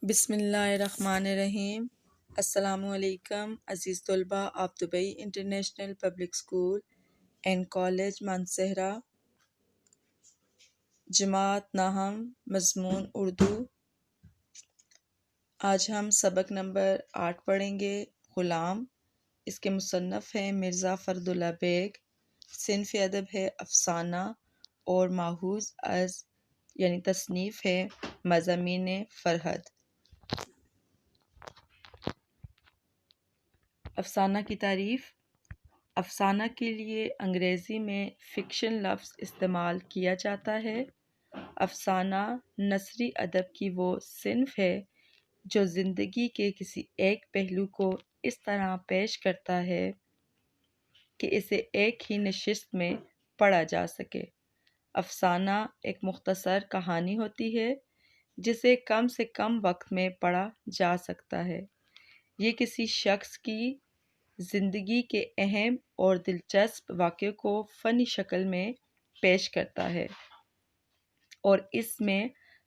بسم اللہ الرحمن الرحیم۔ السلام علیکم عزیز طلباء of Dubai international public school and college Mansehra, جماعت ناہم، مضمون اردو۔ آج ہم سبق نمبر 8 پڑھیں گے، غلام۔ اس کے مصنف ہیں مرزا فرد اللہ بیگ، صنف ادب ہے افسانہ، اور ماخوذ از یعنی تصنیف ہے مضامین فرحت۔ افسانہ کی تعریف۔ افسانہ کے لیے انگریزی میں فکشن لفظ استعمال کیا جاتا ہے۔ افسانہ نثری ادب کی وہ صنف ہے جو زندگی کے کسی ایک پہلو کو اس طرح پیش کرتا ہے کہ اسے ایک ہی نشست میں پڑھا جا سکے۔ افسانہ ایک مختصر کہانی ہوتی ہے جسے کم سے کم وقت میں پڑھا جا سکتا ہے۔ یہ کسی شخص کی زندگی کے اہم اور دلچسپ واقعے کو فنی شکل میں پیش کرتا ہے، اور اس میں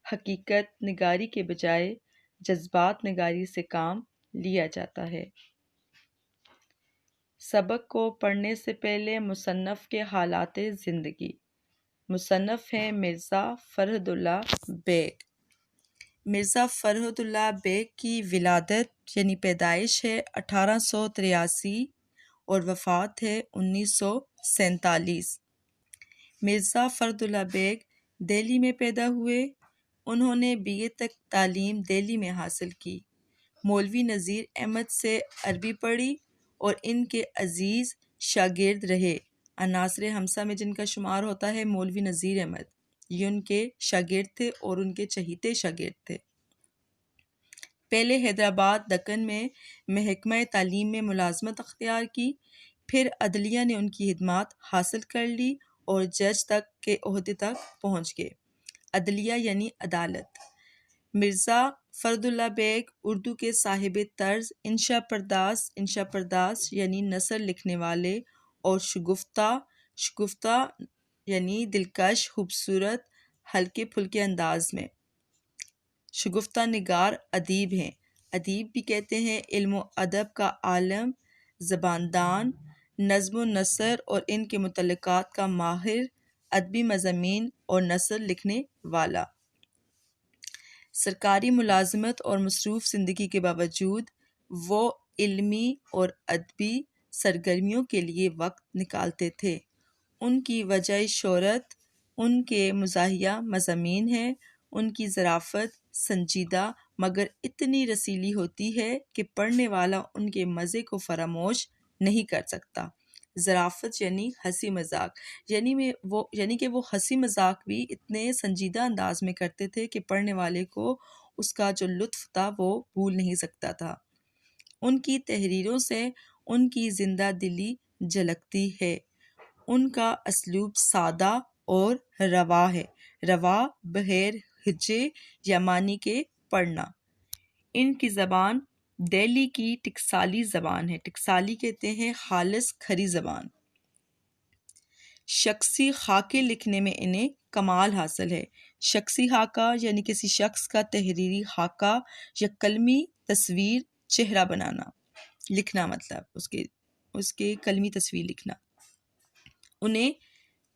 حقیقت نگاری کے بجائے جذبات نگاری سے کام لیا جاتا ہے۔ سبق کو پڑھنے سے پہلے مصنف کے حالات زندگی۔ مصنف ہیں مرزا فرحت اللہ بیگ۔ مرزا فرحت اللہ بیگ کی ولادت یعنی پیدائش ہے 1883 اور وفات ہے 1947۔ مرزا فرحت اللہ بیگ دہلی میں پیدا ہوئے۔ انہوں نے BA تک تعلیم دہلی میں حاصل کی۔ مولوی نذیر احمد سے عربی پڑھی اور ان کے عزیز شاگرد رہے۔ عناصر خمسہ میں جن کا شمار ہوتا ہے مولوی نذیر احمد، یہ ان کے شاگرد تھے اور ان کے چہیتے شاگرد تھے۔ پہلے حیدرآباد دکن میں محکمہ تعلیم میں ملازمت اختیار کی، پھر عدلیہ نے ان کی خدمات حاصل کر لی اور جج تک کے عہدے تک پہنچ گئے۔ عدلیہ یعنی عدالت۔ مرزا فرد اللہ بیگ اردو کے صاحب طرز انشا پرداز یعنی نثر لکھنے والے، اور شگفتہ یعنی دلکش، خوبصورت، ہلکے پھلکے انداز میں شگفتہ نگار ادیب ہیں۔ ادیب بھی کہتے ہیں علم و ادب کا عالم، زبان دان، نظم و نثر اور ان کے متعلقات کا ماہر، ادبی مضامین اور نثر لکھنے والا۔ سرکاری ملازمت اور مصروف زندگی کے باوجود وہ علمی اور ادبی سرگرمیوں کے لیے وقت نکالتے تھے۔ ان کی وجہ شہرت ان کے مزاحیہ مضامین ہیں۔ ان کی ظرافت سنجیدہ مگر اتنی رسیلی ہوتی ہے کہ پڑھنے والا ان کے مزے کو فراموش نہیں کر سکتا۔ ظرافت یعنی ہنسی مذاق، یعنی کہ وہ ہنسی مذاق بھی اتنے سنجیدہ انداز میں کرتے تھے کہ پڑھنے والے کو اس کا جو لطف تھا وہ بھول نہیں سکتا تھا۔ ان کی تحریروں سے ان کی زندہ دلی جھلکتی ہے۔ ان کا اسلوب سادہ اور روا ہے۔ روا بغیر ہجے یا معنی کے پڑھنا۔ ان کی زبان دہلی کی ٹکسالی زبان ہے۔ ٹکسالی کہتے ہیں خالص کھری زبان۔ شخصی خاکے لکھنے میں انہیں کمال حاصل ہے۔ شخصی خاکہ یعنی کسی شخص کا تحریری خاکہ یا قلمی تصویر چہرہ بنانا، لکھنا، مطلب اس کے قلمی تصویر لکھنا، انہیں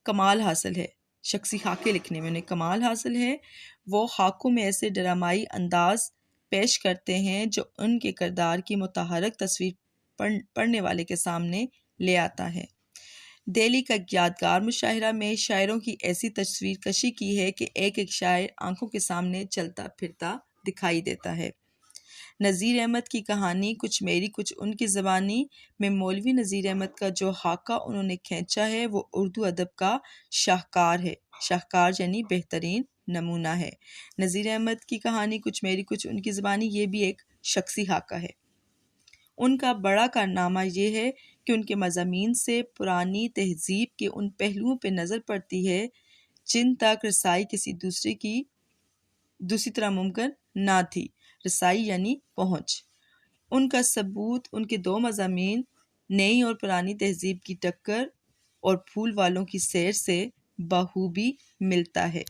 کمال حاصل ہے۔ شخصی خاکے لکھنے میں انہیں کمال حاصل ہے۔ وہ خاکوں میں ایسے ڈرامائی انداز پیش کرتے ہیں جو ان کے کردار کی متحرک تصویر پڑھنے والے کے سامنے لے آتا ہے۔ دہلی کا ایک یادگار مشاہرہ میں شاعروں کی ایسی تصویر کشی کی ہے کہ ایک ایک شاعر آنکھوں کے سامنے چلتا پھرتا دکھائی دیتا ہے۔ نذیر احمد کی کہانی کچھ میری کچھ ان کی زبانی میں مولوی نذیر احمد کا جو خاکہ انہوں نے کھینچا ہے وہ اردو ادب کا شاہکار ہے۔ شاہکار یعنی بہترین نمونہ ہے۔ نذیر احمد کی کہانی کچھ میری کچھ ان کی زبانی، یہ بھی ایک شخصی خاکہ ہے۔ ان کا بڑا کارنامہ یہ ہے کہ ان کے مضامین سے پرانی تہذیب کے ان پہلوؤں پہ نظر پڑتی ہے جن تک رسائی کسی دوسری طرح ممکن نہ تھی۔ رسائی یعنی پہنچ۔ ان کا ثبوت ان کے دو مضامین نئی اور پرانی تہذیب کی ٹکر اور پھول والوں کی سیر سے بخوبی ملتا ہے۔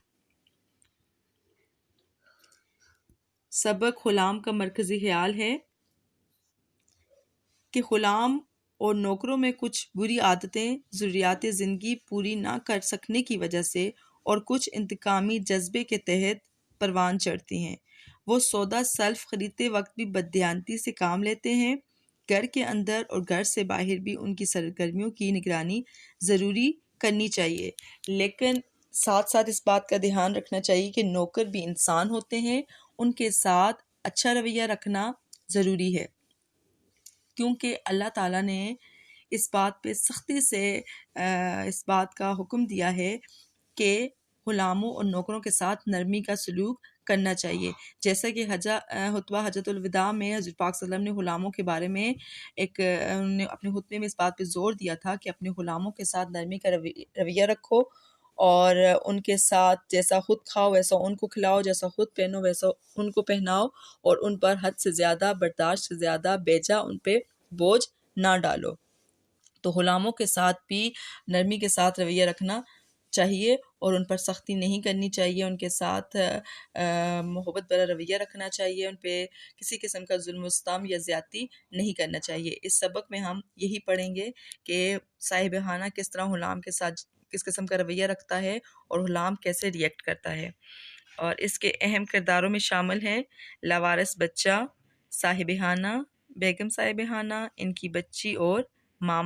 سبق غلام کا مرکزی خیال ہے کہ غلام اور نوکروں میں کچھ بری عادتیں ضروریات زندگی پوری نہ کر سکنے کی وجہ سے اور کچھ انتقامی جذبے کے تحت پروان چڑھتی ہیں۔ وہ سودا سلف خریدتے وقت بھی بددیانتی سے کام لیتے ہیں۔ گھر کے اندر اور گھر سے باہر بھی ان کی سرگرمیوں کی نگرانی ضروری کرنی چاہیے، لیکن ساتھ ساتھ اس بات کا دھیان رکھنا چاہیے کہ نوکر بھی انسان ہوتے ہیں، ان کے ساتھ اچھا رویہ رکھنا ضروری ہے، کیونکہ اللہ تعالیٰ نے اس بات پہ سختی سے اس بات کا حکم دیا ہے کہ غلاموں اور نوکروں کے ساتھ نرمی کا سلوک کرنا چاہیے، جیسا کہ خطبہ حجۃ الوداع میں حضرت پاک صلی اللہ علیہ وسلم نے غلاموں کے بارے میں انہوں نے اپنے خطبے میں اس بات پہ زور دیا تھا کہ اپنے غلاموں کے ساتھ نرمی کا رویہ رکھو اور ان کے ساتھ جیسا خود کھاؤ ویسا ان کو کھلاؤ، جیسا خود پہنو ویسا ان کو پہناؤ، اور ان پر حد سے زیادہ برداشت سے زیادہ بیجا ان پہ بوجھ نہ ڈالو۔ تو غلاموں کے ساتھ بھی نرمی کے ساتھ رویہ رکھنا چاہیے اور ان پر سختی نہیں کرنی چاہیے، ان کے ساتھ محبت بھرا رویہ رکھنا چاہیے، ان پہ کسی قسم کا ظلم و ستم یا زیادتی نہیں کرنا چاہیے۔ اس سبق میں ہم یہی پڑھیں گے کہ صاحب خانہ کس طرح غلام کے ساتھ کس قسم کا رویہ رکھتا ہے اور غلام کیسے ریئیکٹ کرتا ہے، اور اس کے اہم کرداروں میں شامل ہیں لاوارث بچہ، صاحب خانہ، بیگم صاحب خانہ، ان کی بچی اور ماما